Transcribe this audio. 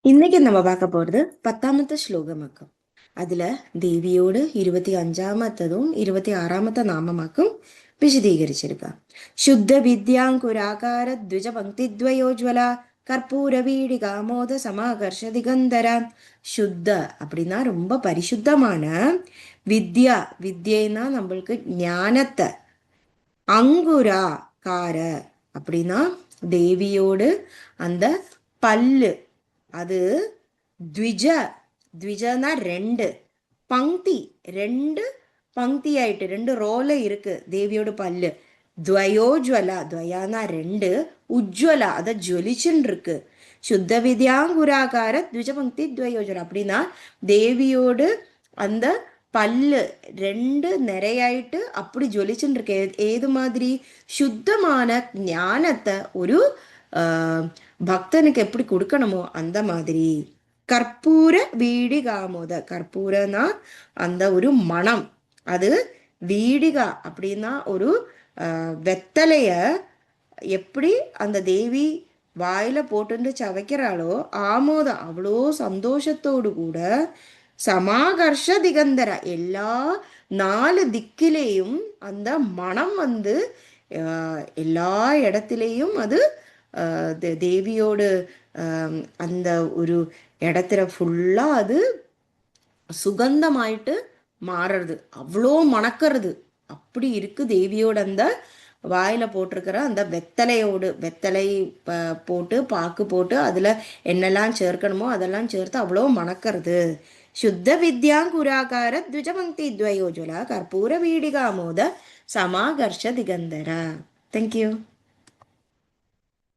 இன்னைக்கு நம்ம பார்க்க போறது 10th ஸ்லோகமாக்கும். அதுல தேவியோடு 25ാമത്തതും 26ാമത്തെ നാമമാക്കും വിശദീകരിച്ചിരിക്കുക. ശുദ്ധ വിദ്യാങ്കുരാകാര ദ്വിജ പങ്ക്തിദ്വയോജ്വല கற்பூர வீடிகா மோத சமாகர்ஷ திகந்தர. சுத்த அப்படின்னா ரொம்ப பரிசுத்தமான வித்யா. வித்யன்னா நம்மளுக்கு ஞானத்தை. அங்குரா கார அப்படின்னா தேவியோடு அந்த பல்லு. அது த்விஜ. த்விஜனா ரெண்டு. பங்கி ரெண்டு பங்கி ஆயிட்டு ரெண்டு ரோல இருக்கு தேவியோட பல்லு. துவயோஜ்வலா. துவயானா ரெண்டு. உஜ்வலா அத ஜொலிச்சுன்னு இருக்கு. சுத்த வித்யாங்குராகார த்விஜ பங்கி துவயோஜ்வலா அப்படின்னா தேவியோடு அந்த பல்லு ரெண்டு நிறையாயிட்டு அப்படி ஜொலிச்சுன்னு இருக்கு. ஏது மாதிரி சுத்தமான ஞானத்தை ஒரு பக்தனுக்கு எப்படி கொடுக்கணுமோ அந்த மாதிரி. கற்பூர வீடிகாமோத. கற்பூரனா அந்த ஒரு மனம். அது வீடிகா அப்படின்னா ஒரு வெத்தலைய எப்படி அந்த தேவி வாயில போட்டு சவைக்கிறாளோ ஆமோதம் அவ்வளோ சந்தோஷத்தோடு கூட சமாகர்ஷ திகந்தர எல்லா 4 திக்கிலேயும் அந்த மனம் வந்து எல்லா இடத்திலேயும் அது தேவியோடு அந்த ஒரு இடத்துல ஃபுல்லா அது சுகந்தமாயிட்டு மாறுறது. அவ்வளோ மணக்கிறது. அப்படி இருக்கு தேவியோட அந்த வாயில போட்டிருக்கிற அந்த வெத்தலை போட்டு பாக்கு போட்டு அதுல என்னெல்லாம் சேர்க்கணுமோ அதெல்லாம் சேர்த்து அவ்வளோ மணக்கிறது. சுத்த வித்யாங்குராகார த்விஜபங்கி துவயோஜுல கற்பூர வீடிகாமோத சமாகர்ஷ திகந்தர. தேங்க்யூ.